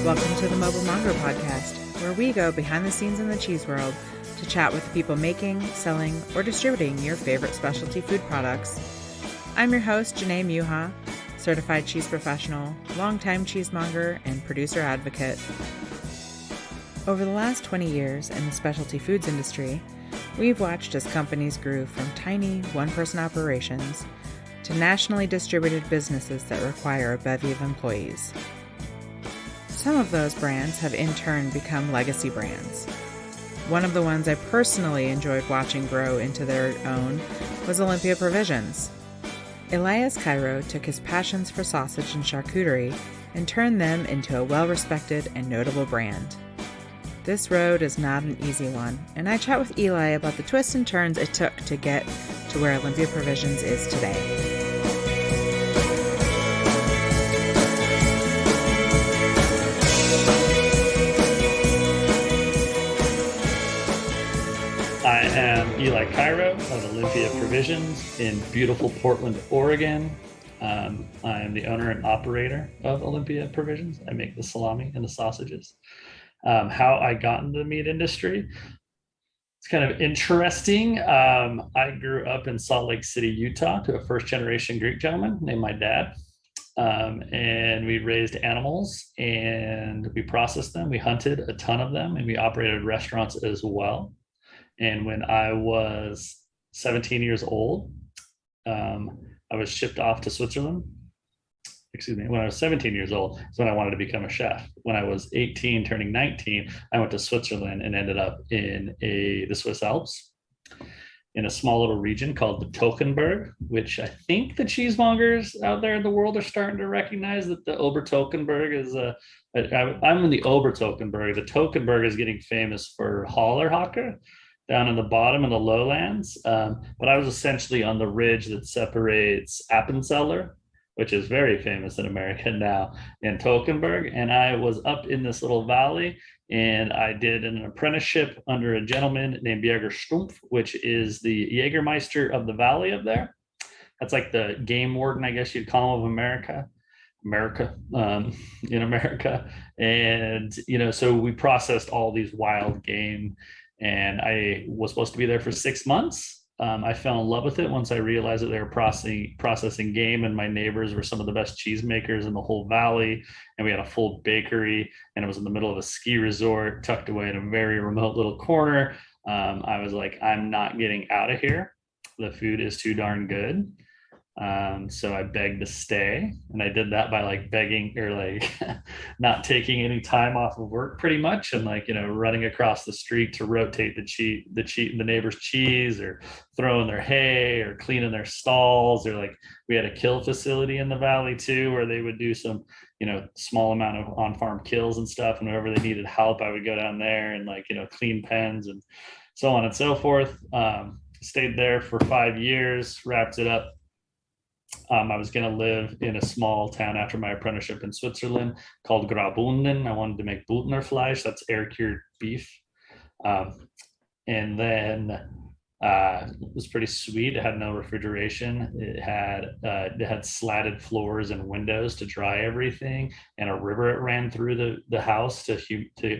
Welcome to the Mobile Monger Podcast, where we go behind the scenes in the cheese world to chat with the people making, selling, or distributing your favorite specialty food products. I'm your host, Janae Muha, certified cheese professional, longtime cheesemonger, and producer advocate. Over the last 20 years in the specialty foods industry, we've watched as companies grew from tiny one-person operations to nationally distributed businesses that require a bevy of employees. Some of those brands have in turn become legacy brands. One of the ones I personally enjoyed watching grow into their own was Olympia Provisions. Elias Cairo took his passions for sausage and charcuterie and turned them into a well-respected and notable brand. This road is not an easy one, and I chat with Eli about the twists and turns it took to get to where Olympia Provisions is today. I am Eli Cairo of Olympia Provisions in beautiful Portland, Oregon. I am the owner and operator of Olympia Provisions. I make the salami and the sausages. How I got into the meat industry, it's kind of interesting. I grew up in Salt Lake City, Utah, to a first-generation Greek gentleman named my dad. And we raised animals and we processed them. We hunted a ton of them and we operated restaurants as well. And when I was 17 years old, I was shipped off to Switzerland. When I was 17 years old, is when I wanted to become a chef. When I was 18, turning 19, I went to Switzerland and ended up in the Swiss Alps in a small little region called the Tockenburg, which I think the cheesemongers out there in the world are starting to recognize that the Obertockenburg is I'm in the Obertockenburg. The Tockenburg is getting famous for Hallerhacke down in the bottom in the lowlands. But I was essentially on the ridge that separates Appenzeller, which is very famous in America now, in Tockenburg. And I was up in this little valley and I did an apprenticeship under a gentleman named Jäger Stumpf, which is the Jägermeister of the valley up there. That's like the game warden, I guess you'd call him, of America. In America. And, so we processed all these wild game, and I was supposed to be there for 6 months. I fell in love with it once I realized that they were processing game, and my neighbors were some of the best cheesemakers in the whole valley. And we had a full bakery, and it was in the middle of a ski resort tucked away in a very remote little corner. I was like, I'm not getting out of here. The food is too darn good. So I begged to stay, and I did that by begging or not taking any time off of work pretty much, and running across the street to rotate the neighbor's cheese, or throwing their hay, or cleaning their stalls, or we had a kill facility in the valley too, where they would do some small amount of on-farm kills and stuff, and whenever they needed help I would go down there and clean pens and so on and so forth. Stayed there for 5 years, wrapped it up. I was going to live in a small town after my apprenticeship in Switzerland called Graubünden. I wanted to make Bündnerfleisch, that's air-cured beef. And then it was pretty sweet. It had no refrigeration. It had slatted floors and windows to dry everything, and a river it ran through the house to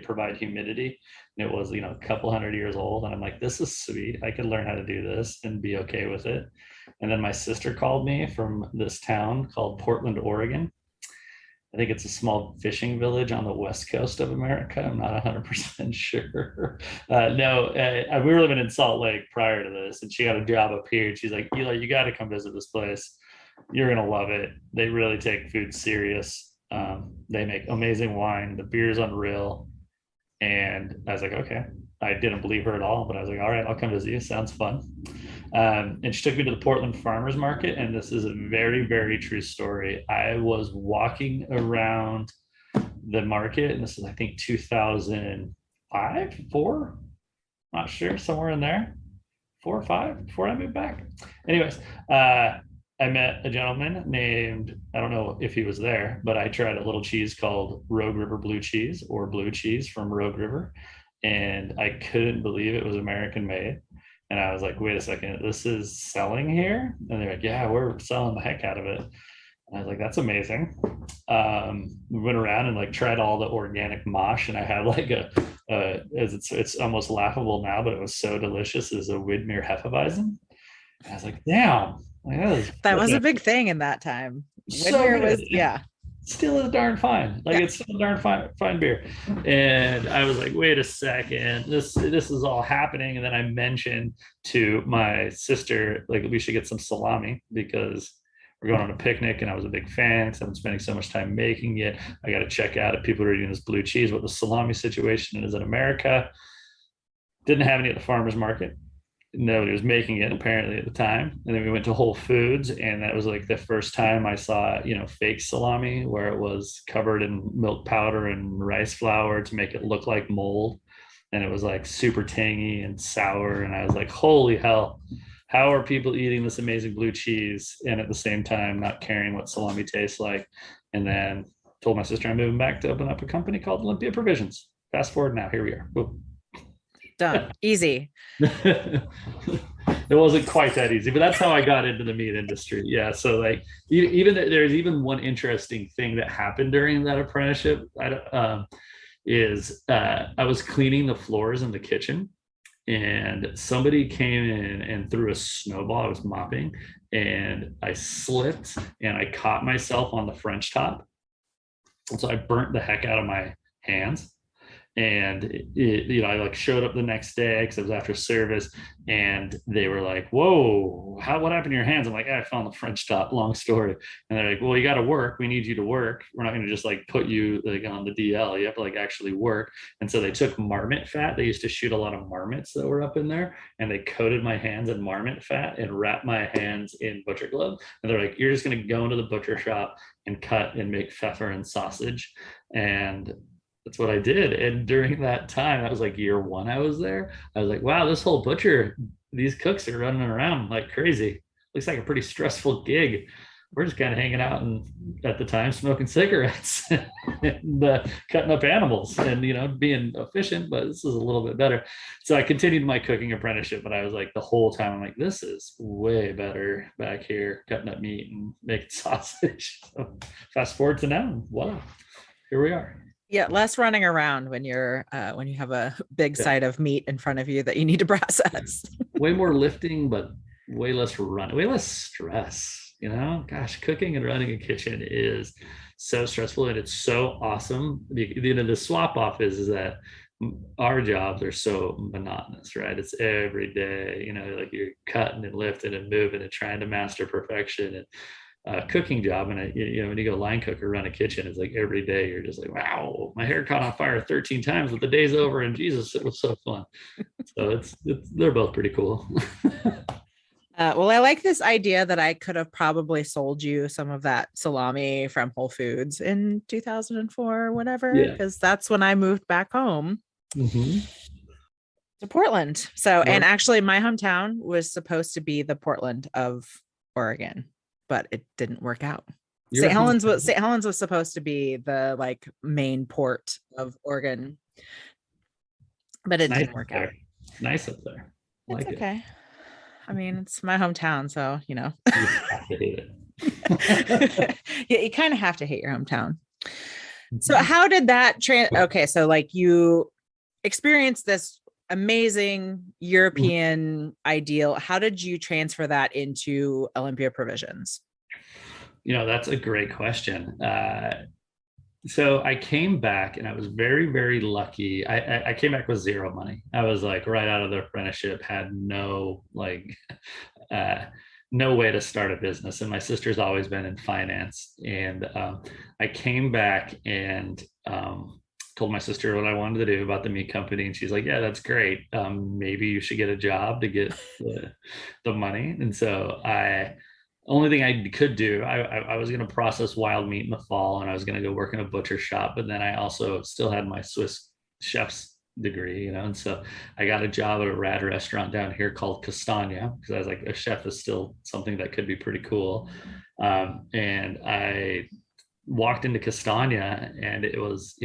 provide humidity. And it was a couple hundred years old, and I'm like, this is sweet. I could learn how to do this and be okay with it. And then my sister called me from this town called Portland, Oregon. I think it's a small fishing village on the west coast of America. I'm not 100% sure. We were living in Salt Lake prior to this, and she got a job up here. And she's like, Eli, you got to come visit this place. You're going to love it. They really take food serious. They make amazing wine. The beer's unreal. And I was like, okay. I didn't believe her at all, but I was like, all right, I'll come visit you. Sounds fun. And she took me to the Portland Farmers Market. And this is a very, very true story. I was walking around the market, and this is, I think, 2005, 4, not sure, somewhere in there, 4 or 5, before I moved back. Anyways, I met a gentleman named, I don't know if he was there, but I tried a little cheese called Rogue River Blue Cheese, or blue cheese from Rogue River. And I couldn't believe it was American made. And I was like, wait a second, this is selling here? And they're like, yeah, we're selling the heck out of it. I was like, that's amazing. We went around and like tried all the organic mosh, and I had like it's almost laughable now, but it was so delicious. Is a Widmer Hefeweizen. And I was like, damn, like, That was a big thing in that time. so Widmer good. was, yeah. Still is darn fine. Like Yeah. it's still darn fine beer. And I was like, wait a second, this is all happening. And then I mentioned to my sister, like, we should get some salami because we're going on a picnic, and I was a big fan because I've been spending so much time making it. I got to check out if people are eating this blue cheese, what the salami situation is in America. Didn't have any at the farmer's market. Nobody was making it apparently at the time. And then we went to Whole Foods, and that was like the first time I saw, fake salami where it was covered in milk powder and rice flour to make it look like mold. And it was like super tangy and sour. And I was like, holy hell, how are people eating this amazing blue cheese and at the same time not caring what salami tastes like? And then told my sister I'm moving back to open up a company called Olympia Provisions. Fast forward now, here we are. Boom. Done. Easy. It wasn't quite that easy, but that's how I got into the meat industry. Yeah. So like, even there's even one interesting thing that happened during that apprenticeship. I was cleaning the floors in the kitchen, and somebody came in and threw a snowball. I was mopping, and I slipped and I caught myself on the French top. And so I burnt the heck out of my hands. And I like showed up the next day because it was after service, and they were like, whoa, what happened to your hands? I'm like, I found the French top, long story. And they're like, well, you got to work, we need you to work, we're not going to just like put you like on the DL, you have to like actually work. And so they took marmot fat, they used to shoot a lot of marmots that were up in there, and they coated my hands in marmot fat and wrapped my hands in butcher glove, and they're like, you're just going to go into the butcher shop and cut and make pfeffer and sausage. And that's what I did. And during that time, that was like year one I was there, I was like, wow, this whole butcher, these cooks are running around like crazy. Looks like a pretty stressful gig. We're just kind of hanging out and at the time smoking cigarettes and cutting up animals and being efficient, but this is a little bit better. So I continued my cooking apprenticeship, but I was like, the whole time I'm like, this is way better back here cutting up meat and making sausage. So fast forward to now, wow, here we are. Yeah, less running around when you have a big side of meat in front of you that you need to process. Way more lifting, but way less run, way less stress. Gosh, cooking and running a kitchen is so stressful, and it's so awesome. The swap off is that our jobs are so monotonous, right? It's every day, like you're cutting and lifting and moving and trying to master perfection. And cooking job, and when you go line cook or run a kitchen, it's like every day you're just like, wow, my hair caught on fire 13 times, but the day's over, and Jesus, it was so fun. So they're both pretty cool. Well, I like this idea that I could have probably sold you some of that salami from Whole Foods in 2004 or whatever, because that's when I moved back home to Portland. So, and actually my hometown was supposed to be the Portland of Oregon, but it didn't work out. St. Helens was supposed to be the like main port of Oregon, but it didn't work out. Nice up there. It's okay. I mean, it's my hometown, so you have to hate it. Yeah, you kind of have to hate your hometown. So how did that okay, so like you experienced this amazing European ideal. How did you transfer that into Olympia Provisions? That's a great question. So I came back, and I was very, very lucky. I came back with zero money. I was like right out of the apprenticeship, had no no way to start a business. And my sister's always been in finance. And I came back and told my sister what I wanted to do about the meat company. And she's like, yeah, that's great. Maybe you should get a job to get the money. And so only thing I could do, I was going to process wild meat in the fall, and I was going to go work in a butcher shop. But then I also still had my Swiss chef's degree, and so I got a job at a rad restaurant down here called Castagna, because I was like, a chef is still something that could be pretty cool. And I walked into Castagna, and it was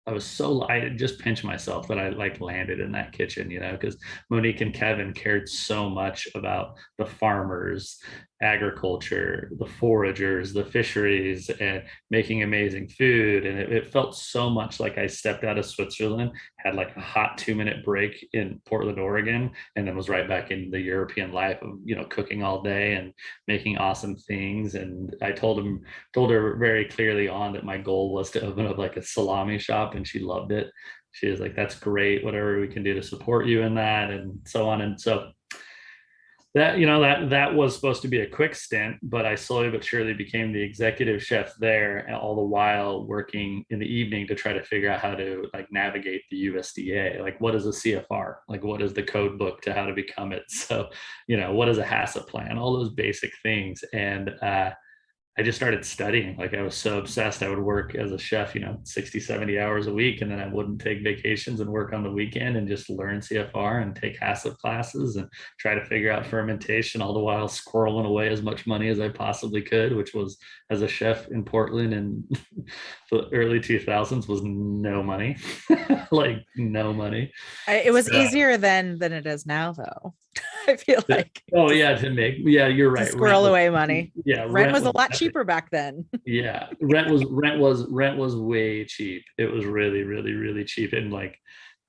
I just pinched myself that I like landed in that kitchen, because Monique and Kevin cared so much about the farmers, agriculture, the foragers, the fisheries, and making amazing food. And it felt so much like I stepped out of Switzerland, had like a hot 2-minute break in Portland, Oregon, and then was right back in the European life of, cooking all day and making awesome things. And I told her very clearly on that my goal was to open up like a salami shop, and she loved it. She was like, that's great, whatever we can do to support you in that, and so on. And so that was supposed to be a quick stint, but I slowly but surely became the executive chef there, and all the while working in the evening to try to figure out how to like navigate the USDA. Like, what is a CFR? Like, what is the code book to how to become it? So, what is a HACCP plan? All those basic things. And I just started studying. Like, I was so obsessed. I would work as a chef, 60, 70 hours a week. And then I wouldn't take vacations and work on the weekend and just learn CFR and take HACCP classes and try to figure out fermentation, all the while squirreling away as much money as I possibly could, which was, as a chef in Portland in the early 2000s, was no money. Like, no money. It was easier then than it is now, though. I feel like. Oh yeah, you're right. Squirrel away money. Yeah, rent was a lot cheaper back then. Yeah, rent was way cheap. It was really, really, really cheap, and like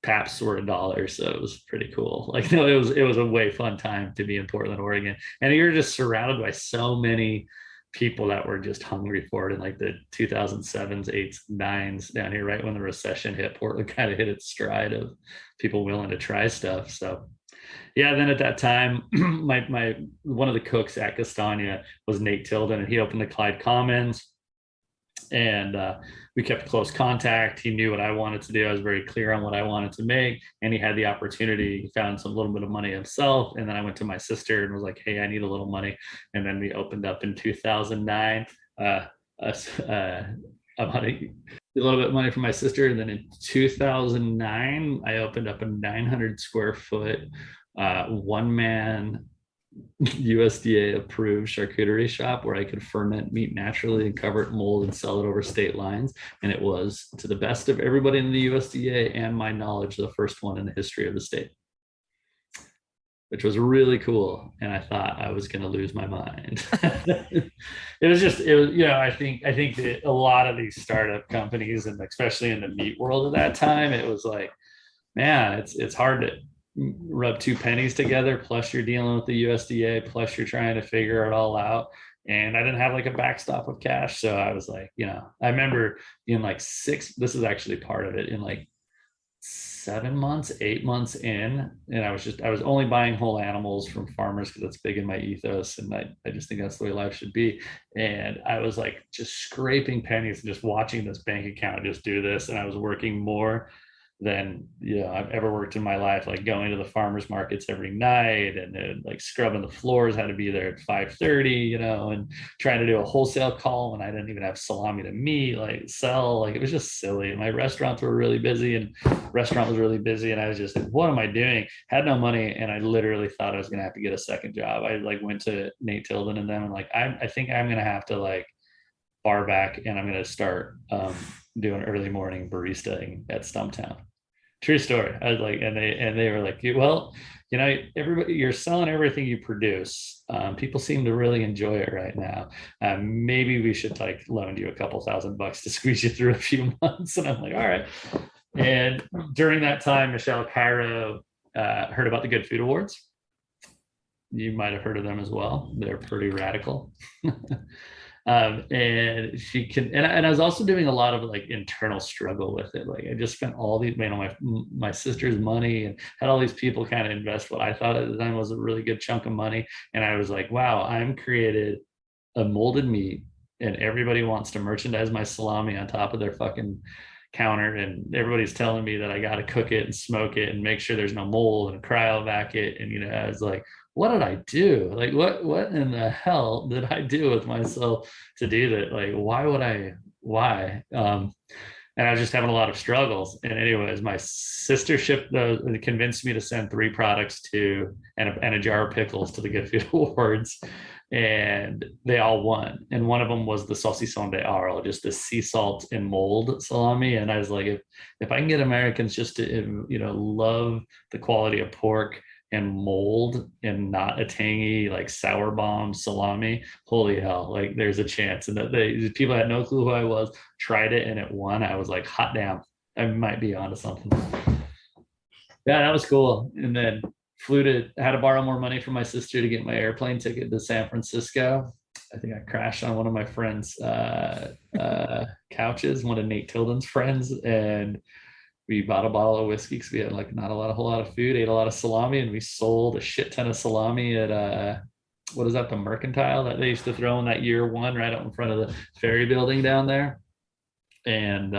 Paps were $1, so it was pretty cool. Like, no, it was a way fun time to be in Portland, Oregon, and you're just surrounded by so many people that were just hungry for it in like the 2007s, 8s, 9s down here, right when the recession hit. Portland kind of hit its stride of people willing to try stuff. So yeah, then at that time, my one of the cooks at Castagna was Nate Tilden, and he opened the Clyde Commons, and we kept close contact. He knew what I wanted to do. I was very clear on what I wanted to make, and he had the opportunity. He found some little bit of money himself, and then I went to my sister and was like, "Hey, I need a little money," and then we opened up in 2009. About a little bit of money from my sister, and then in 2009, I opened up a 900 square foot one-man USDA approved charcuterie shop where I could ferment meat naturally and cover it in mold and sell it over state lines. And it was, to the best of everybody in the USDA and my knowledge, the first one in the history of the state, which was really cool. And I thought I was going to lose my mind. it was, I think that a lot of these startup companies, and especially in the meat world at that time, it was like, man, it's hard to rub two pennies together, plus you're dealing with the USDA, plus you're trying to figure it all out. And I didn't have like a backstop of cash. So I was like, I remember in like this is actually part of it, in like 7 months, 8 months in, and I was only buying whole animals from farmers because that's big in my ethos, and I just think that's the way life should be. And I was like just scraping pennies and just watching this bank account just do this, and I was working more than I've ever worked in my life, like going to the farmers markets every night, and then like scrubbing the floors, had to be there at 5:30, and trying to do a wholesale call when I didn't even have salami to meet, like sell. Like, it was just silly. My restaurants were really busy, and restaurant was really busy, and I was just like, what am I doing? Had no money, and I literally thought I was gonna have to get a second job. I like went to Nate Tilden and them, and like I think I'm gonna have to like bar back, and I'm gonna start doing early morning baristaing at Stumptown. True story. I was like, and they were like, well, everybody, you're selling everything you produce. People seem to really enjoy it right now. Maybe we should like loan you a couple $1,000 to squeeze you through a few months. And I'm like, all right. And during that time, Elias Cairo heard about the Good Food Awards. You might have heard of them as well. They're pretty radical. And she can, and I was also doing a lot of like internal struggle with it. Like, I just spent all these, my sister's money, and had all these people kind of invest what I thought at the time was a really good chunk of money. And I was like, wow, I'm created a molded meat, and everybody wants to merchandise my salami on top of their fucking counter, and everybody's telling me that I got to cook it and smoke it and make sure there's no mold and cryovac it. And I was like, what did I do? Like, what in the hell did I do with myself to do that? Like, why? And I was just having a lot of struggles. And anyways, my sister convinced me to send 3 products and a jar of pickles to the Good Food Awards. and they all won. And one of them was the saucisson de Arles, just the sea salt and mold salami. And I was like, if I can get Americans just to, love the quality of pork and mold and not a tangy like sour bomb salami, holy hell, like there's a chance. And that people had no clue who I was, tried it and it won. I was like, hot damn, I might be onto something. Yeah, that was cool. And then had to borrow more money from my sister to get my airplane ticket to San Francisco. I think I crashed on one of my friends' couches, one of Nate Tilden's friends, and we bought a bottle of whiskey because we had like not a whole lot of food, ate a lot of salami, and we sold a shit ton of salami at what is that, the Mercantile that they used to throw in that year one right out in front of the ferry building down there. And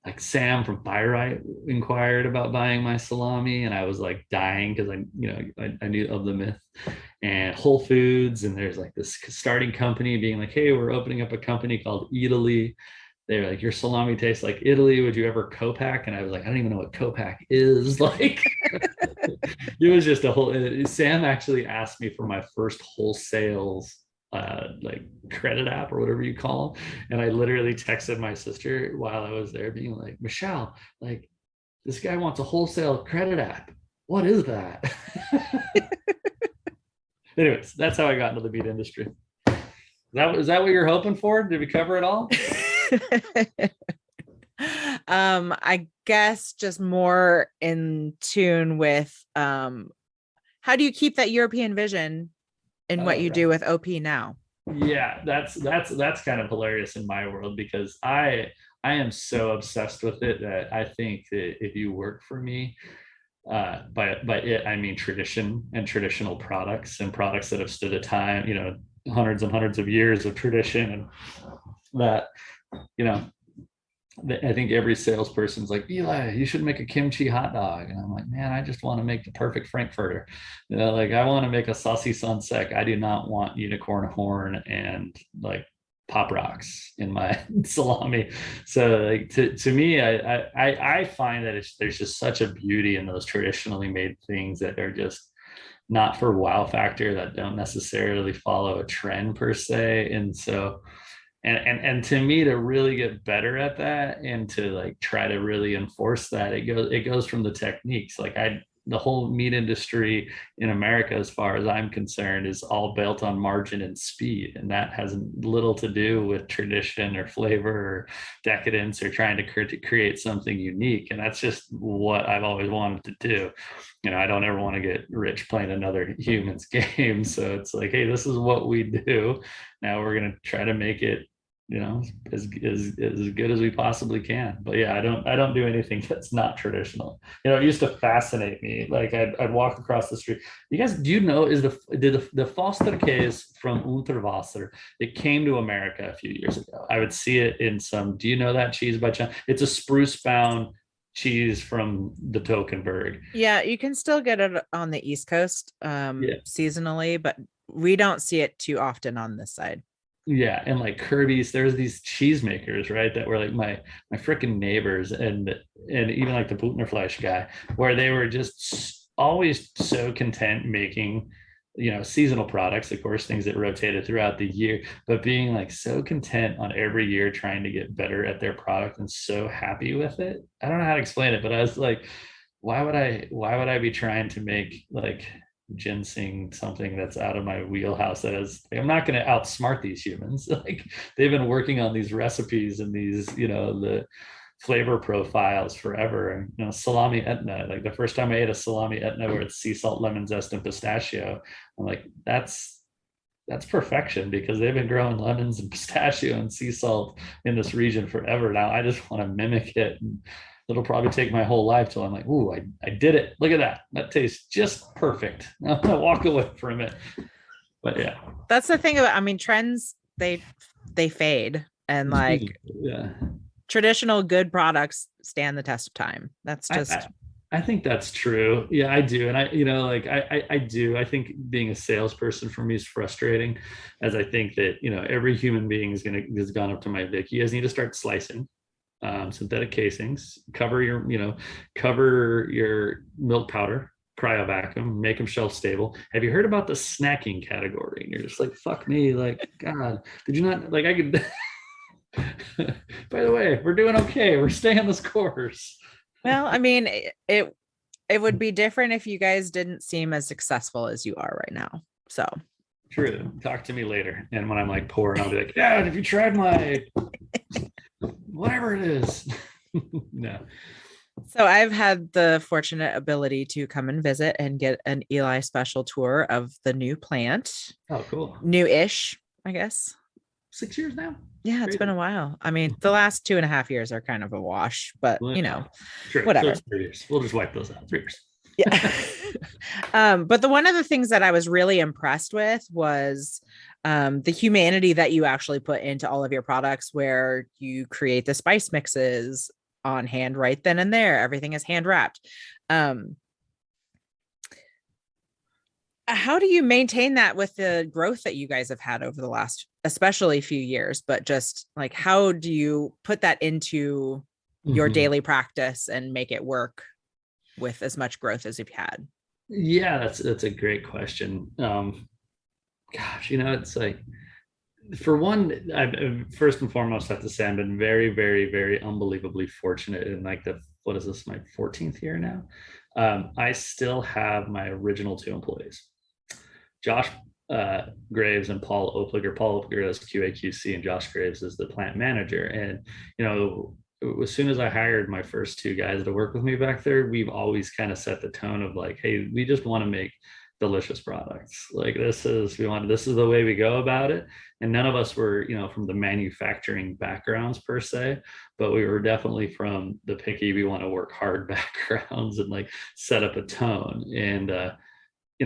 like Sam from Fire inquired about buying my salami, and I was like dying because I knew of the myth. And Whole Foods, and there's like this starting company being like, hey, we're opening up a company called Italy. They're like, your salami tastes like Italy. Would you ever co-pack? And I was like, I don't even know what co-pack is. Like, it was just a whole. Sam actually asked me for my first wholesales like credit app or whatever you call them. And I literally texted my sister while I was there being like, Michelle, like this guy wants a wholesale credit app. What is that? Anyways, that's how I got into the meat industry. Is that what you're hoping for? Did we cover it all? I guess just more in tune with how do you keep that European vision in what you do with OP now? Yeah, that's kind of hilarious in my world, because I am so obsessed with it that I think that if you work for me, by it I mean tradition and traditional products and products that have stood a time, hundreds and hundreds of years of tradition, and that, I think every salesperson's like, Eli, you should make a kimchi hot dog. And I'm like, man, I just want to make the perfect Frankfurter. Like I want to make a saucisson sec. I do not want unicorn horn and like pop rocks in my salami. So like to me, I find that there's just such a beauty in those traditionally made things that are just not for wow factor, that don't necessarily follow a trend per se. And so and to me, to really get better at that and to like try to really enforce that, it goes from the techniques. Like the whole meat industry in America, as far as I'm concerned, is all built on margin and speed, and that has little to do with tradition or flavor or decadence or trying to create something unique. And that's just what I've always wanted to do. I don't ever want to get rich playing another human's game. So it's like, hey, this is what we do. Now we're going to try to make it as good as we possibly can. But yeah, I don't do anything that's not traditional. It used to fascinate me. Like I'd walk across the street. You guys, do you know, the Fosterkäse from Unterwasser? It came to America a few years ago. I would see it in some. Do you know that cheese by chance? It's a spruce bound cheese from the Tokenberg. Yeah, you can still get it on the East Coast seasonally, but we don't see it too often on this side. Yeah, and like Kirby's, there's these cheesemakers, right, that were like my freaking neighbors, and even like the Butnerfleisch guy, where they were just always so content making, seasonal products, of course, things that rotated throughout the year, but being like so content on every year trying to get better at their product and so happy with it. I don't know how to explain it, but I was like, why would I be trying to make like ginseng something that's out of my wheelhouse? I'm not going to outsmart these humans. Like they've been working on these recipes and these the flavor profiles forever. And salami Etna, like the first time I ate a salami Etna where it's sea salt, lemon zest, and pistachio, I'm like, that's perfection, because they've been growing lemons and pistachio and sea salt in this region forever. Now I just want to mimic it, and it'll probably take my whole life till I'm like, ooh, I did it. Look at that. That tastes just perfect. I'm gonna walk away from it. But yeah. That's the thing about, trends, they fade, and like traditional good products stand the test of time. That's just I think that's true. Yeah, I do. And I do. I think being a salesperson for me is frustrating, as I think that, every human being has gone up to my Vic. You guys need to start slicing synthetic casings, cover your milk powder cryo vacuum, make them shelf stable. Have you heard about the snacking category? And you're just like, fuck me, like, God, did you not, like, I could, by the way, we're doing okay. We're staying this course. Well, I mean, it would be different if you guys didn't seem as successful as you are right now. So true. Talk to me later. And when I'm like poor, I'll be like, yeah, have you tried my whatever it is? No. So I've had the fortunate ability to come and visit and get an Eli special tour of the new plant. Oh, cool. New-ish, I guess. 6 years now. Yeah, it's been a while. I mean, the last 2.5 years are kind of a wash, but Well, you know, true. Whatever. So 3 years. We'll just wipe those out. 3 years. Yeah. But one of the things that I was really impressed with was the humanity that you actually put into all of your products, where you create the spice mixes on hand right then and there. Everything is hand wrapped. How do you maintain that with the growth that you guys have had over the last, especially few years, but just like, how do you put that into your daily practice and make it work with as much growth as you've had? Yeah, that's a great question. Gosh, it's like, for one, I first and foremost have to say I've been very, very, very unbelievably fortunate in like what is this, my 14th year now? I still have my original 2 employees, Josh Graves and Paul Opliger. Paul Opliger is QA/QC, and Josh Graves is the plant manager. And as soon as I hired my first 2 guys to work with me back there, we've always kind of set the tone of like, hey, we just want to make delicious products. Like this is the way we go about it. And none of us were, from the manufacturing backgrounds per se, but we were definitely from the picky, we want to work hard backgrounds and like set up a tone. And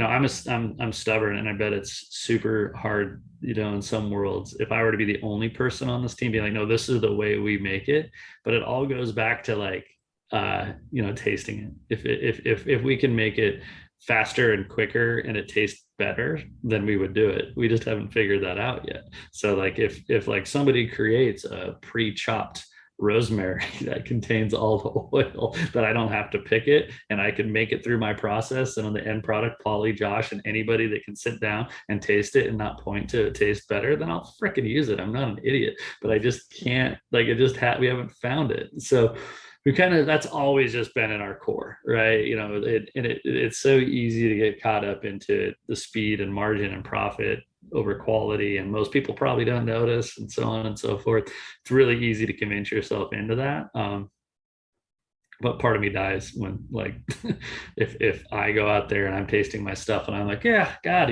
I'm stubborn, and I bet it's super hard, in some worlds, if I were to be the only person on this team, be like, no, this is the way we make it. But it all goes back to like, tasting it. If we can make it faster and quicker and it tastes better, then we would do it. We just haven't figured that out yet. So like if like somebody creates a pre-chopped rosemary that contains all the oil that I don't have to pick it, and I can make it through my process, and on the end product, Polly, Josh, and anybody that can sit down and taste it and not point to it tastes better, then I'll freaking use it. I'm not an idiot, but I just can't, like, we haven't found it. So that's always just been in our core, right? It's so easy to get caught up into the speed and margin and profit over quality, and most people probably don't notice, and so on and so forth. It's really easy to convince yourself into that. But part of me dies when, like, if I go out there and I'm tasting my stuff and I'm like, yeah, God,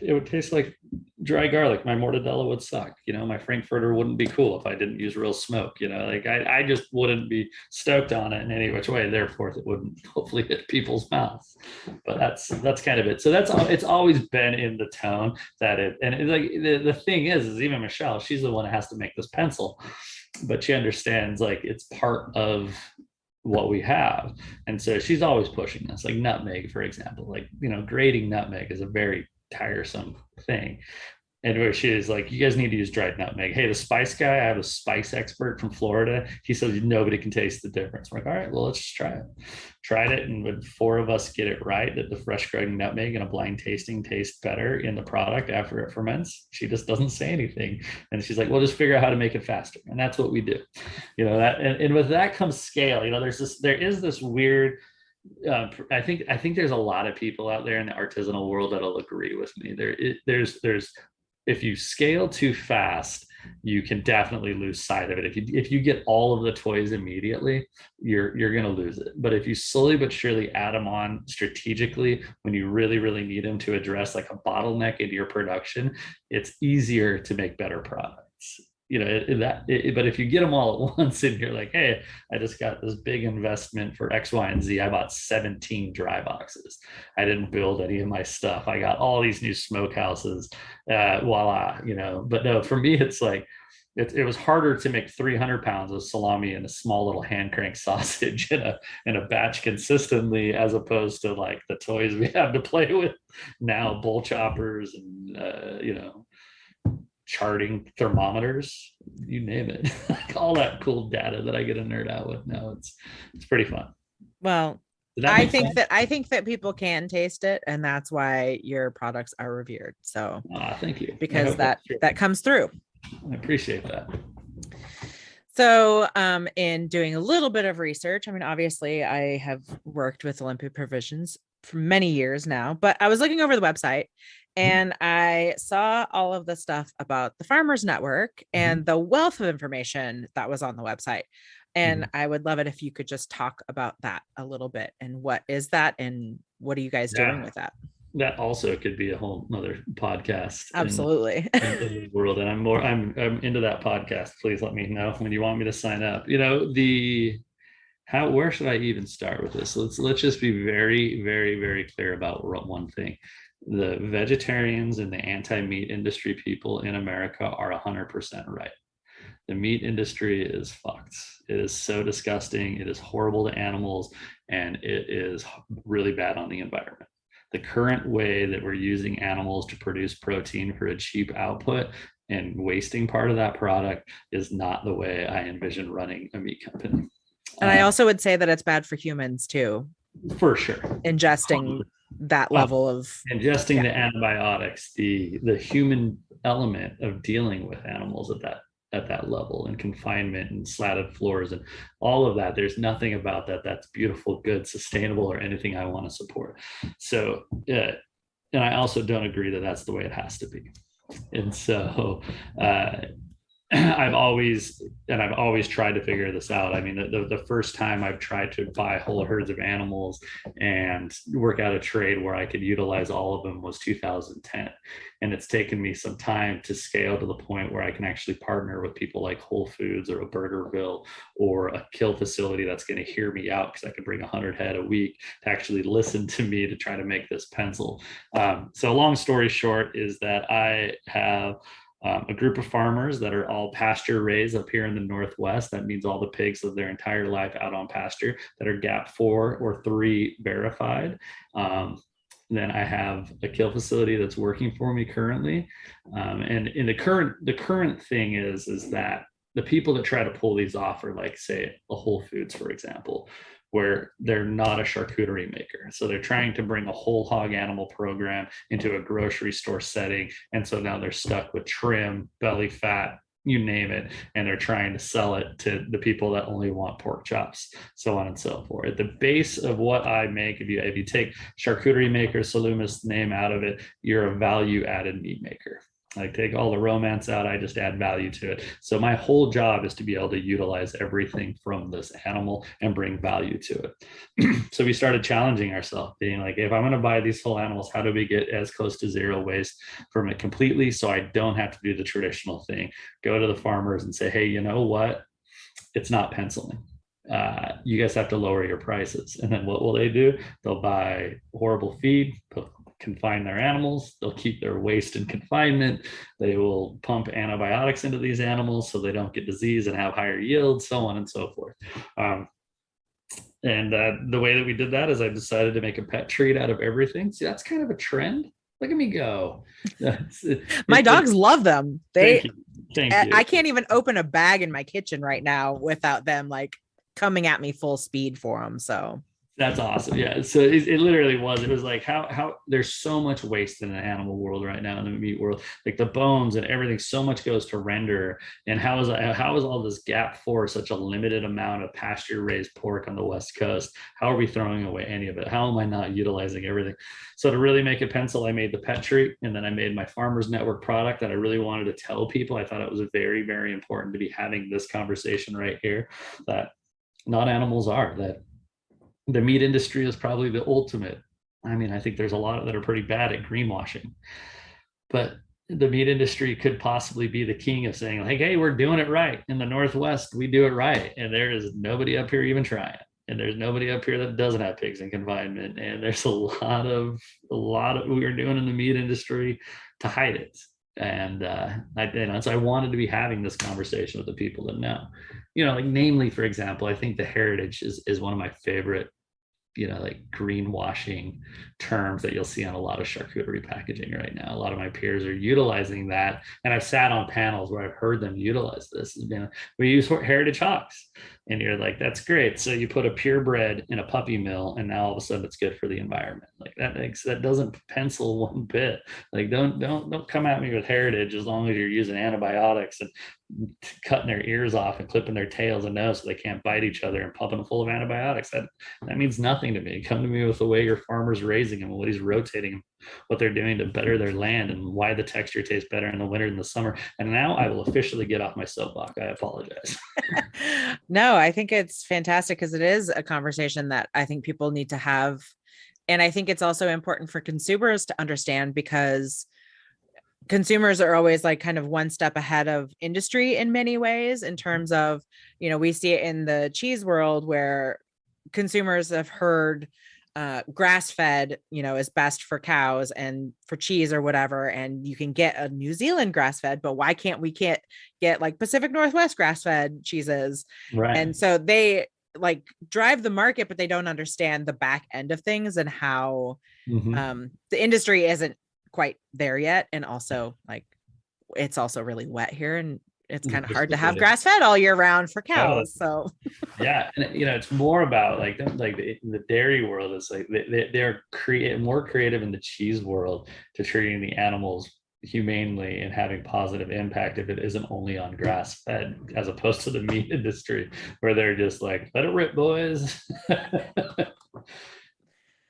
it would taste like dry garlic. My mortadella would suck. My frankfurter wouldn't be cool if I didn't use real smoke. Like I just wouldn't be stoked on it in any which way. Therefore, it wouldn't hopefully hit people's mouths. But that's kind of it. So it's always been in the tone that like the thing is even Michelle, she's the one that has to make this pencil, but she understands like it's part of what we have. And so she's always pushing us, like nutmeg, for example. Like, grating nutmeg is a very tiresome thing. And where she is like, you guys need to use dried nutmeg. Hey, the spice guy, I have a spice expert from Florida. He says nobody can taste the difference. I'm like, all right, well, let's just try it. Tried it, and when 4 of us get it right, that the fresh ground nutmeg and a blind tasting tastes better in the product after it ferments, she just doesn't say anything. And she's like, well, just figure out how to make it faster. And that's what we do. That, and with that comes scale. There is this weird, I think there's a lot of people out there in the artisanal world that'll agree with me. There's if you scale too fast, you can definitely lose sight of it. If you get all of the toys immediately, you're going to lose it. But if you slowly but surely add them on strategically when you really, really need them to address like a bottleneck into your production, it's easier to make better products. But if you get them all at once and you're like, hey, I just got this big investment for X, Y, and Z. I bought 17 dry boxes. I didn't build any of my stuff. I got all these new smokehouses. Voila, But no, for me, it's like, it was harder to make 300 pounds of salami and a small little hand crank sausage in a batch consistently, as opposed to like the toys we have to play with now, bull choppers and, charting thermometers, you name it. Like all that cool data that I get to nerd out with now. It's pretty fun. Well, Does that make sense? I think that people can taste it, and that's why your products are revered. So, Thank you. because that comes through. I appreciate that. So, in doing a little bit of research, I mean, obviously, I have worked with Olympia Provisions for many years now, but I was looking over the website and I saw all of the stuff about the Farmers Network and the wealth of information that was on the website. And I would love it if you could just talk about that a little bit. And what is that? And what are you guys doing with that? That also could be a whole nother podcast. Absolutely. in the world. And I'm into that podcast. Please let me know when you want me to sign up. You know, where should I even start with this? Let's just be very, very, very clear about one thing. The vegetarians and the anti-meat industry people in America are 100% right. The meat industry is fucked. It is so disgusting. It is horrible to animals, and it is really bad on the environment. The current way that we're using animals to produce protein for a cheap output and wasting part of that product is not the way I envision running a meat company. And I also would say that it's bad for humans too. For sure. Ingesting that level of ingesting the antibiotics, the human element of dealing with animals at that level, and confinement and slatted floors and all of that. There's nothing about that that's beautiful, good, sustainable, or anything I want to support. So, and I also don't agree that that's the way it has to be. And so, I've always tried to figure this out. I mean, the first time I've tried to buy whole herds of animals and work out a trade where I could utilize all of them was 2010. And it's taken me some time to scale to the point where I can actually partner with people like Whole Foods or a Burgerville or a kill facility that's going to hear me out, because I could bring 100 head a week to actually listen to me to try to make this pencil. So long story short is that I have a group of farmers that are all pasture raised up here in the Northwest. That means all the pigs live their entire life out on pasture, that are GAP 4 or 3 verified. Then I have a kill facility that's working for me currently. And in the current thing is that the people that try to pull these off are, like, say, a Whole Foods, for example, where they're not a charcuterie maker. So they're trying to bring a whole hog animal program into a grocery store setting. And so now they're stuck with trim, belly fat, you name it, and they're trying to sell it to the people that only want pork chops, so on and so forth. At the base of what I make, if you take charcuterie maker, Saluma's name out of it, you're a value added meat maker. I take all the romance out, I just add value to it. So my whole job is to be able to utilize everything from this animal and bring value to it. So we started challenging ourselves, being like, if I'm going to buy these whole animals, how do we get as close to zero waste from it completely, so I don't have to do the traditional thing, go to the farmers and say, hey, you know what? It's not penciling. You guys have to lower your prices. And then what will they do? They'll buy horrible feed, confine their animals, they'll keep their waste in confinement, they will pump antibiotics into these animals so they don't get disease and have higher yields, so on and so forth. And the way that we did that is I decided to make a pet treat out of everything. See, that's kind of a trend. Look at me go. My dogs love them. Thank you. I can't even open a bag in my kitchen right now without them like coming at me full speed for them. So that's awesome. Yeah. So it literally was. It was like how there's so much waste in the animal world right now, in the meat world, like the bones and everything. So much goes to render. And how is all this GAP 4 such a limited amount of pasture raised pork on the West Coast? How are we throwing away any of it? How am I not utilizing everything? So to really make a pencil, I made the pet treat, and then I made my Farmers Network product that I really wanted to tell people. I thought it was very, very important to be having this conversation right here, that not animals are, that the meat industry is probably the ultimate. I mean, I think there's a lot that are pretty bad at greenwashing, but the meat industry could possibly be the king of saying, like, hey, we're doing it right. In the Northwest, we do it right. And there is nobody up here even trying. And there's nobody up here that doesn't have pigs in confinement. And there's a lot of we are doing in the meat industry to hide it. And so I wanted to be having this conversation with the people that know, like namely, for example, I think the heritage is one of my favorite like greenwashing terms that you'll see on a lot of charcuterie packaging right now. A lot of my peers are utilizing that. And I've sat on panels where I've heard them utilize this. We use heritage hocks. And you're like, that's great. So you put a purebred in a puppy mill, and now all of a sudden it's good for the environment. Like that doesn't pencil one bit. Like don't come at me with heritage as long as you're using antibiotics and cutting their ears off and clipping their tails and nose so they can't bite each other and pumping them full of antibiotics. That means nothing to me. Come to me with the way your farmer's raising them, what he's rotating them, what they're doing to better their land, and why the texture tastes better in the winter than the summer. And now I will officially get off my soapbox. I apologize. No, I think it's fantastic because it is a conversation that I think people need to have. And I think it's also important for consumers to understand, because consumers are always like kind of one step ahead of industry in many ways, in terms of, we see it in the cheese world where consumers have heard grass-fed, is best for cows and for cheese or whatever. And you can get a New Zealand grass-fed, but why can't we get like Pacific Northwest grass-fed cheeses? Right. And so they like drive the market, but they don't understand the back end of things and how the industry isn't quite there yet. And also like, it's also really wet here, and it's kind of hard to have grass fed all year round for cows. So yeah, and it's more about like the dairy world is like they're more creative in the cheese world to treating the animals humanely and having positive impact if it isn't only on grass fed, as opposed to the meat industry where they're just like, let it rip, boys.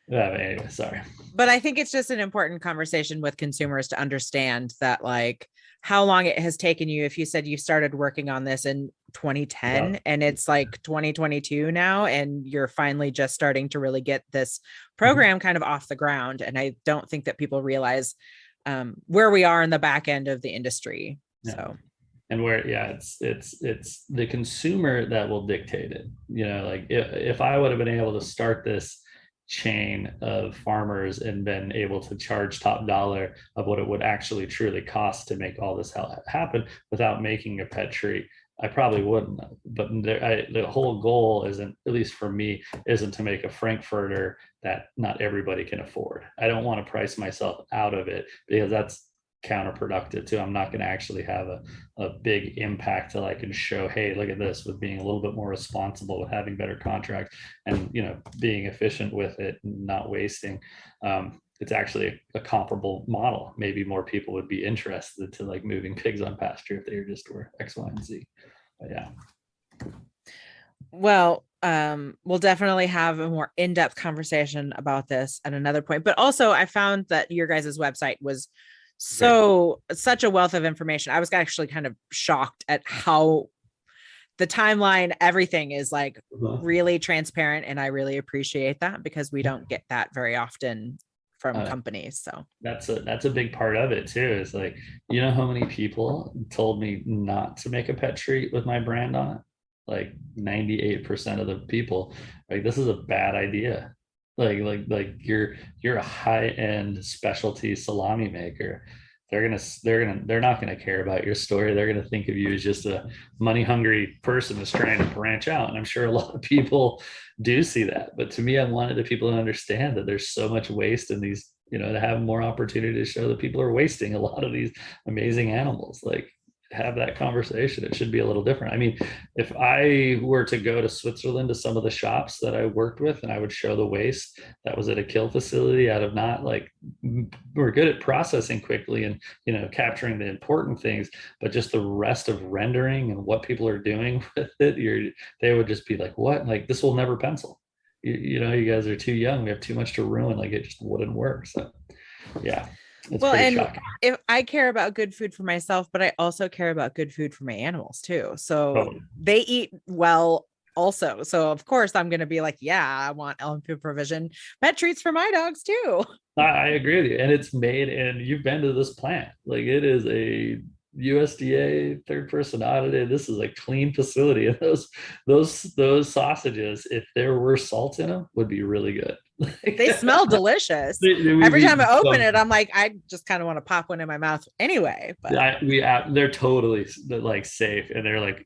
Anyway, sorry. But I think it's just an important conversation with consumers to understand that, like, how long it has taken you. If you said you started working on this in 2010 and it's like 2022 now, and you're finally just starting to really get this program kind of off the ground. And I don't think that people realize where we are in the back end of the industry. Yeah. So. And where, it's the consumer that will dictate it. Like if I would have been able to start this chain of farmers and been able to charge top dollar of what it would actually truly cost to make all this happen without making a pet treat, I probably wouldn't have. But the whole goal isn't, at least for me, isn't to make a Frankfurter that not everybody can afford. I don't want to price myself out of it, because that's counterproductive too. I'm not going to actually have a big impact till I can show, hey, look at this, with being a little bit more responsible, with having better contracts, and being efficient with it and not wasting. It's actually a comparable model. Maybe more people would be interested to like moving pigs on pasture if they just were X, Y, and Z. But yeah. Well, we'll definitely have a more in-depth conversation about this at another point. But also, I found that your guys' website was such a wealth of information. I was actually kind of shocked at how the timeline, everything is like really transparent. And I really appreciate that, because we don't get that very often from companies. So that's a big part of it too. Is like, how many people told me not to make a pet treat with my brand on it? Like 98% of the people, like, this is a bad idea. Like you're a high-end specialty salami maker. They're not gonna care about your story. They're gonna think of you as just a money-hungry person that's trying to branch out. And I'm sure a lot of people do see that. But to me, I wanted the people to understand that there's so much waste in these, to have more opportunity to show that people are wasting a lot of these amazing animals. Like, have that conversation. It should be a little different. I mean, if I were to go to Switzerland to some of the shops that I worked with, and I would show the waste that was at a kill facility out of not like, we're good at processing quickly and capturing the important things, but just the rest of rendering and what people are doing with it, they would just be like, what? Like, this will never pencil. You guys are too young. We have too much to ruin. Like, it just wouldn't work. So yeah. It's and shocking. If I care about good food for myself, but I also care about good food for my animals too. So they eat well also. So of course I'm going to be like, yeah, I want Olympia Provision pet treats for my dogs too. I agree with you. And it's made, and you've been to this plant. Like, it is USDA third person audited. This is a clean facility. And those sausages, if there were salt in them, would be really good. They smell delicious. Every time I open it, I'm like, I just kind of want to pop one in my mouth anyway. But they're totally like safe, and they're like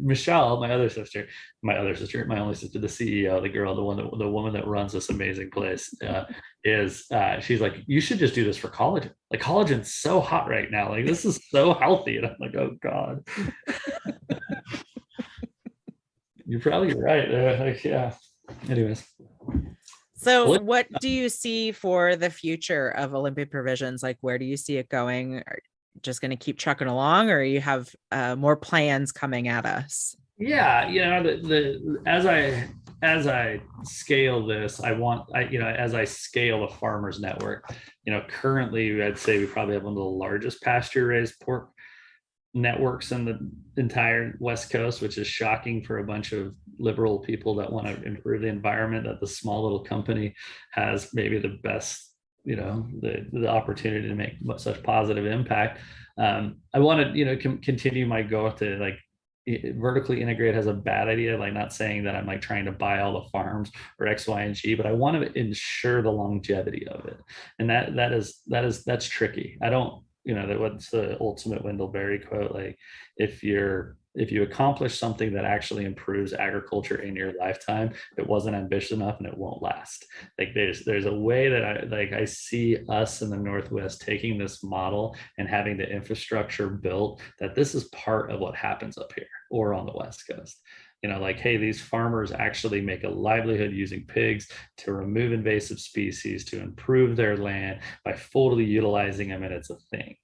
Michelle, my only sister, the CEO, the girl, the woman that runs this amazing place, she's like, you should just do this for collagen. Like collagen's so hot right now. Like this is so healthy, and I'm like, oh god. You're probably right. Like, yeah. Anyways. So what do you see for the future of Olympia Provisions? Like, where do you see it going? Are you just going to keep trucking along, or you have more plans coming at us? Yeah, as I scale this, as I scale a farmers network, currently I'd say we probably have one of the largest pasture raised pork networks in the entire West Coast, which is shocking for a bunch of liberal people that want to improve the environment, that the small little company has maybe the best, the opportunity to make such positive impact. I want to, continue my goal to like vertically integrate has a bad idea. Like not saying that I'm like trying to buy all the farms or X, Y, and G, but I want to ensure the longevity of it. And that's tricky. I don't, what's the ultimate Wendell Berry quote? Like if you accomplish something that actually improves agriculture in your lifetime, it wasn't ambitious enough and it won't last. Like there's a way that I see us in the Northwest taking this model and having the infrastructure built, that this is part of what happens up here or on the West Coast. Hey, these farmers actually make a livelihood using pigs to remove invasive species, to improve their land by fully utilizing them, and it's a thing.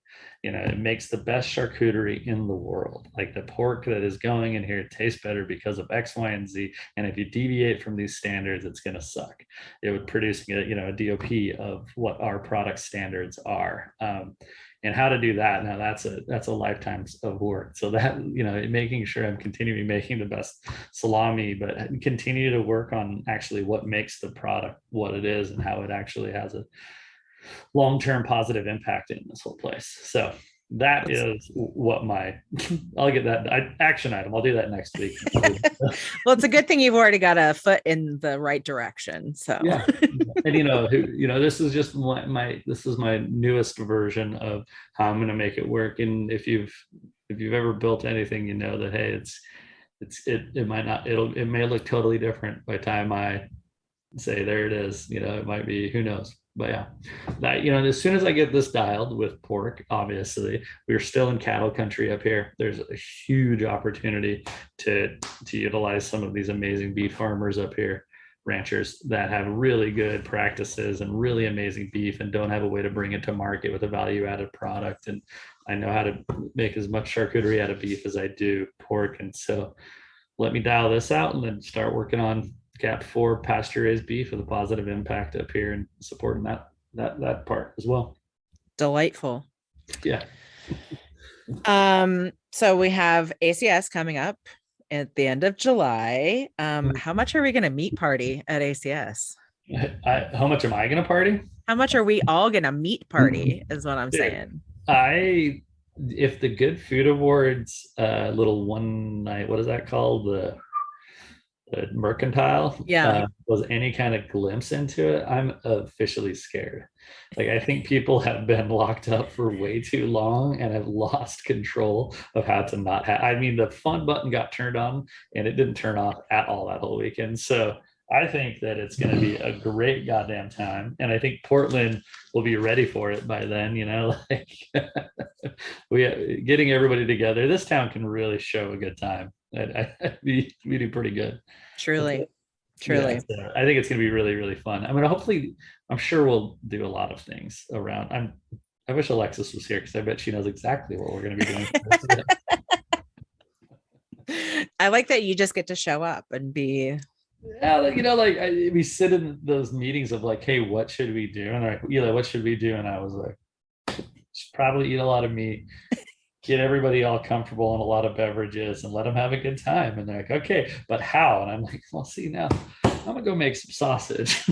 It makes the best charcuterie in the world. Like the pork that is going in here tastes better because of X, Y, and Z. And if you deviate from these standards, it's going to suck. It would produce, a DOP of what our product standards are. And how to do that, now that's a lifetime of work. So that, making sure I'm continuing making the best salami, but continue to work on actually what makes the product what it is and how it actually has a long-term positive impact in this whole place. So that is what I'll get that action item. I'll do that next week. Well, it's a good thing you've already got a foot in the right direction. So yeah. And this is just this is my newest version of how I'm going to make it work. And if you've ever built anything, that, hey, it may look totally different by the time I say there it is. It might be, who knows. But yeah, that, as soon as I get this dialed with pork, obviously we're still in cattle country up here. There's a huge opportunity to utilize some of these amazing beef farmers up here, ranchers that have really good practices and really amazing beef and don't have a way to bring it to market with a value added product. And I know how to make as much charcuterie out of beef as I do pork. And so let me dial this out and then start working on GAP 4 pasture raised beef with a positive impact up here and supporting that part as well. Delightful. Yeah. So we have ACS coming up at the end of July. How much are we going to meat party at ACS? How much am I going to party? How much are we all going to meat party is what I'm saying. If the Good Food Awards little one night, what is that called? The mercantile was any kind of glimpse into it, I'm officially scared. Like I think people have been locked up for way too long and have lost control of how to not have. I mean, the fun button got turned on and it didn't turn off at all that whole weekend. So I think that it's going to be a great goddamn time, and I think Portland will be ready for it by then. Like getting everybody together. This town can really show a good time. We do pretty good. Truly. Yeah, so I think it's going to be really, really fun. I mean, hopefully, I'm sure we'll do a lot of things around. I wish Alexis was here because I bet she knows exactly what we're going to be doing. I like that you just get to show up and be. Yeah, we sit in those meetings of like, hey, what should we do? And like, what should we do? And I was like, should probably eat a lot of meat, get everybody all comfortable in a lot of beverages and let them have a good time. And they're like, okay, but how? And I'm like, well, see, now I'm gonna go make some sausage.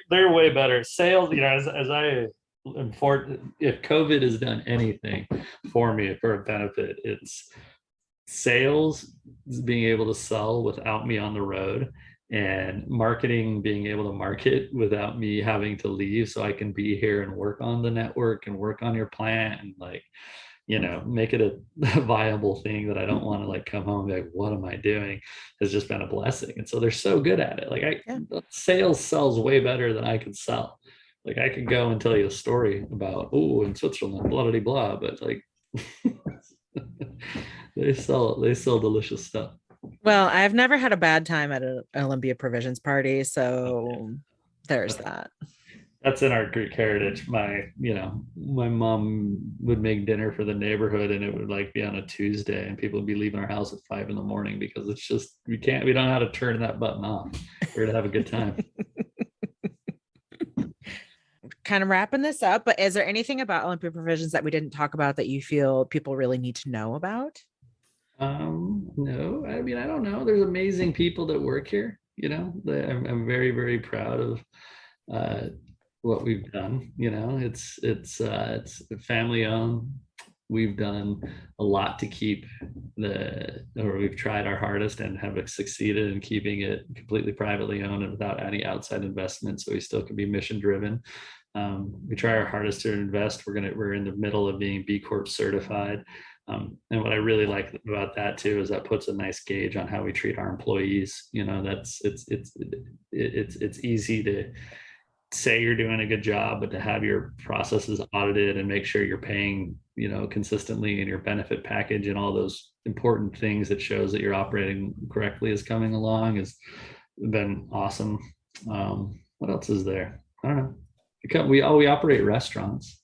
They're way better. Sales, as I if COVID has done anything for me for a benefit, it's sales, being able to sell without me on the road, and marketing, being able to market without me having to leave, so I can be here and work on the network and work on your plant and like, make it a viable thing that I don't want to like come home and be like, what am I doing? Has just been a blessing. And so they're so good at it. Like sales sells way better than I can sell. Like I could go and tell you a story about, oh, in Switzerland, blah, blah, blah, but like they sell delicious stuff. Well, I've never had a bad time at an Olympia Provisions party, so there's that. That's in our Greek heritage. My mom would make dinner for the neighborhood, and it would like be on a Tuesday, and people would be leaving our house at 5 a.m. because it's just we don't know how to turn that button off. We're to have a good time. Kind of wrapping this up, but is there anything about Olympia Provisions that we didn't talk about that you feel people really need to know about? No, I mean, I don't know. There's amazing people that work here. I'm very, very proud of what we've done. It's family owned. We've done a lot to keep we've tried our hardest and have succeeded in keeping it completely privately owned and without any outside investment, so we still can be mission driven. We try our hardest to invest. We're in the middle of being B Corp certified. And what I really like about that too is that puts a nice gauge on how we treat our employees. It's easy to say you're doing a good job, but to have your processes audited and make sure you're paying, consistently, and your benefit package and all those important things that shows that you're operating correctly is coming along has been awesome. What else is there? I don't know. We operate restaurants.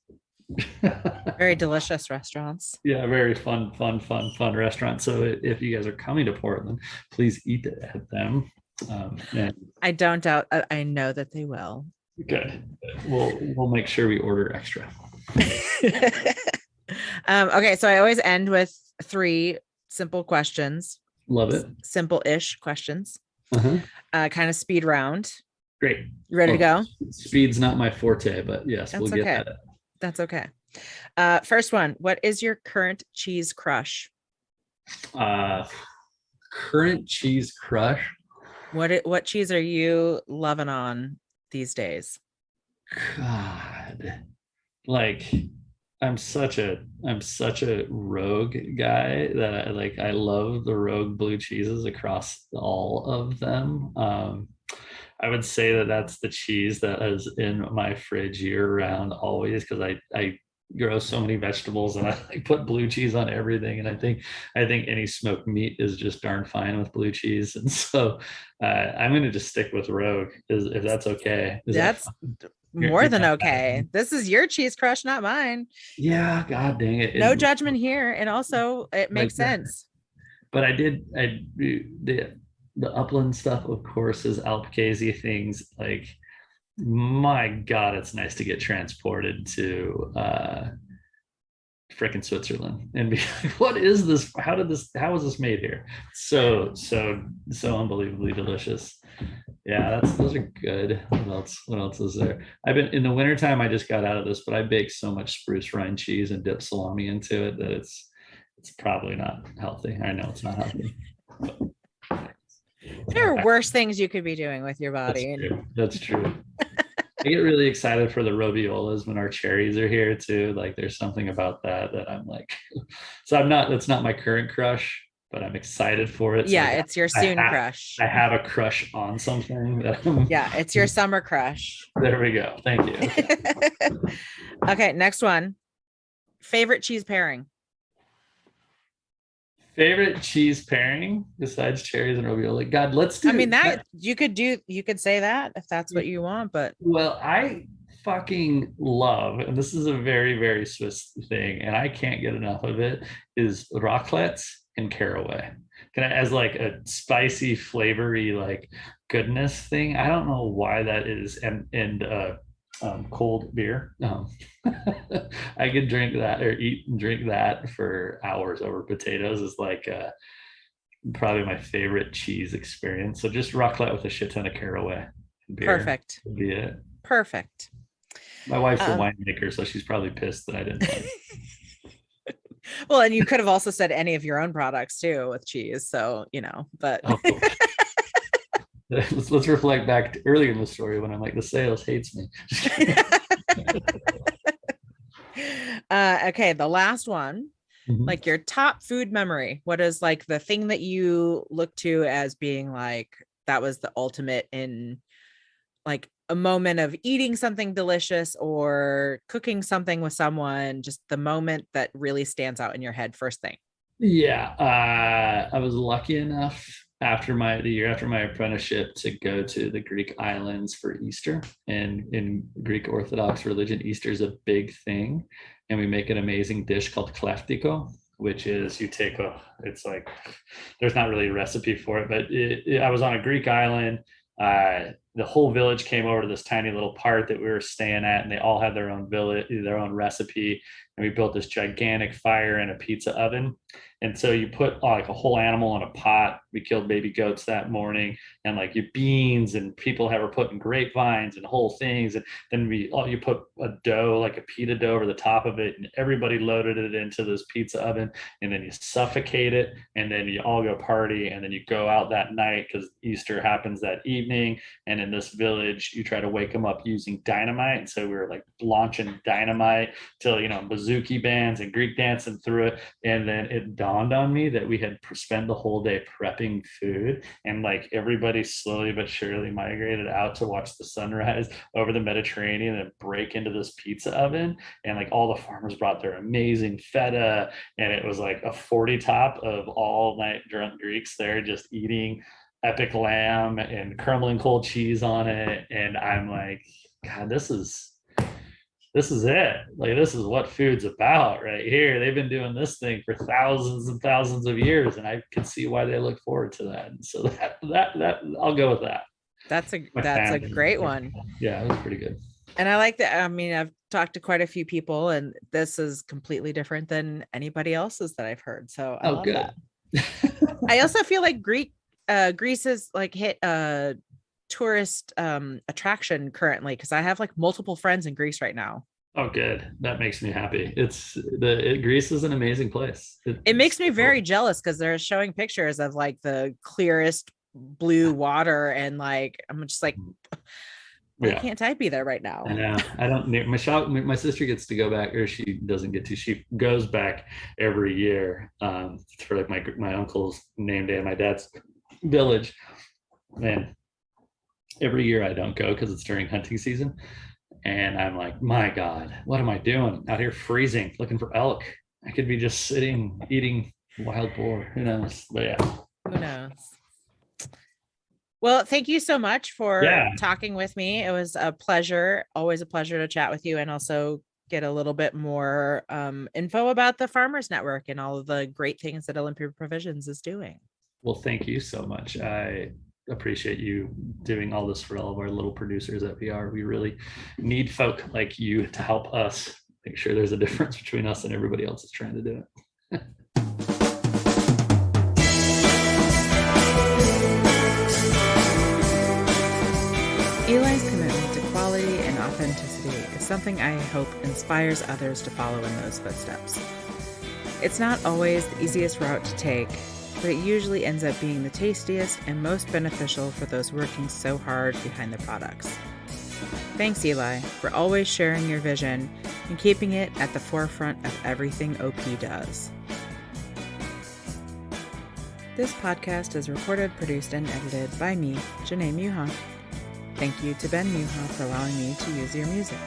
Very delicious restaurants. Yeah, very fun restaurants. So if you guys are coming to Portland, please eat at them. And I don't doubt. I know that they will. Good. We'll make sure we order extra. Okay, so I always end with 3 simple questions. Love it. Simple-ish questions. Kind of speed round. Great. You ready to go? Speed's not my forte, but yes, we'll get at it. That's okay. First one. What is your current cheese crush? Current cheese crush? What cheese are you loving on these days? God, like I'm such a rogue guy that I love the rogue blue cheeses across all of them. I would say that that's the cheese that is in my fridge year round always, because I grow so many vegetables and I put blue cheese on everything, and I think any smoked meat is just darn fine with blue cheese, and so I'm going to just stick with Rogue, if that's okay. That's more than okay. This is your cheese crush, not mine. Yeah, god dang it. No judgment here, and also it makes sense. But the Upland stuff, of course, is Alpcasey things. Like, my god, it's nice to get transported to freaking Switzerland and be like, what is this? How is this made here? So unbelievably delicious. Yeah, those are good. What else is there? I've been in the wintertime, I just got out of this, but I bake so much spruce rind cheese and dip salami into it that it's probably not healthy. I know it's not healthy. There are worse things you could be doing with your body. That's true. I get really excited for the roviolas when our cherries are here too. Like, there's something about that I'm like, so that's not my current crush, but I'm excited for it. Yeah, it's your soon crush. I have a crush on something. Yeah, it's your summer crush. There we go. Thank you. Okay, next one. Favorite cheese pairing? Favorite cheese pairing besides cherries and roviola? God, let's do. I mean, that you could say that if that's what you want, but well, I fucking love, and this is a very, very Swiss thing, and I can't get enough of it, is raclettes and caraway. As like a spicy, flavory, like goodness thing. I don't know why that is, and cold beer. I could drink that or eat and drink that for hours over potatoes. Is like probably my favorite cheese experience. So just raclette with a shit ton of caraway. Beer perfect. would be it. Perfect. My wife's a winemaker, so she's probably pissed that I didn't like. Well, and you could have also said any of your own products too with cheese. So, but Oh. Let's reflect back to earlier in the story when I'm like, the sales hates me. Okay, the last one, like your top food memory. What is like the thing that you look to as being like, that was the ultimate in like a moment of eating something delicious or cooking something with someone, just the moment that really stands out in your head first thing? Yeah, I was lucky enough the year after my apprenticeship to go to the Greek islands for Easter. And in Greek Orthodox religion, Easter is a big thing, and we make an amazing dish called kleftiko, which is it's like, there's not really a recipe for it, but I was on a Greek island. The whole village came over to this tiny little part that we were staying at, and they all had their own their own recipe. And we built this gigantic fire in a pizza oven. And so you put like a whole animal in a pot. We killed baby goats that morning, and like your beans, and people were putting grapevines and whole things. And then you put a dough, like a pita dough, over the top of it, and everybody loaded it into this pizza oven. And then you suffocate it, and then you all go party, and then you go out that night because Easter happens that evening. And in this village, you try to wake them up using dynamite. And so we were like launching dynamite till, bouzouki bands and Greek dancing through it. And then it dawned on me that we had spent the whole day prepping food, and like everybody slowly but surely migrated out to watch the sunrise over the Mediterranean and break into this pizza oven. And like all the farmers brought their amazing feta, and it was like a 40 top of all night drunk Greeks there just eating epic lamb and crumbling cold cheese on it. And I'm like, God, this is it. Like, this is what food's about right here. They've been doing this thing for thousands and thousands of years, and I can see why they look forward to that. And so that I'll go with that. That's a great one. Yeah, it was pretty good. And I like that. I mean, I've talked to quite a few people, and this is completely different than anybody else's that I've heard. So I love good. That. I also feel like Greece is like hit a tourist attraction currently, because I have like multiple friends in Greece right now. Oh, good. That makes me happy. Greece is an amazing place. It makes me very jealous because they're showing pictures of like the clearest blue water, and like I'm just like, why can't I be there right now? I know. I don't. My sister gets to go back, or she doesn't get to. She goes back every year for like my uncle's name day and my dad's village, and every year I don't go because it's during hunting season. And I'm like, my God, what am I doing out here freezing, looking for elk? I could be just sitting, eating wild boar. Who knows? But yeah. Who knows? Well, thank you so much for talking with me. It was a pleasure, always a pleasure to chat with you, and also get a little bit more info about the Farmers Network and all of the great things that Olympia Provisions is doing. Well, thank you so much. I appreciate you doing all this for all of our little producers at VR. We really need folk like you to help us make sure there's a difference between us and everybody else that's trying to do it. Eli's commitment to quality and authenticity is something I hope inspires others to follow in those footsteps. It's not always the easiest route to take, but it usually ends up being the tastiest and most beneficial for those working so hard behind the products. Thanks, Eli, for always sharing your vision and keeping it at the forefront of everything OP does. This podcast is recorded, produced, and edited by me, Janae Muha. Thank you to Ben Muha for allowing me to use your music.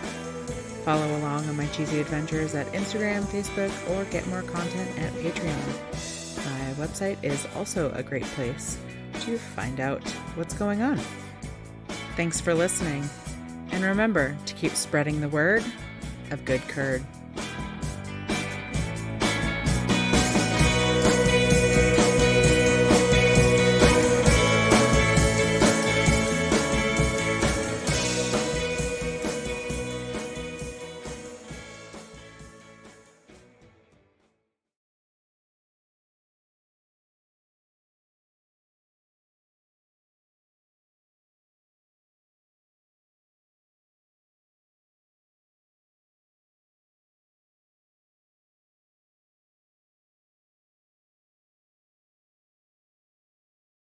Follow along on my cheesy adventures at Instagram, Facebook, or get more content at Patreon. My website is also a great place to find out what's going on. Thanks for listening, and remember to keep spreading the word of good curd.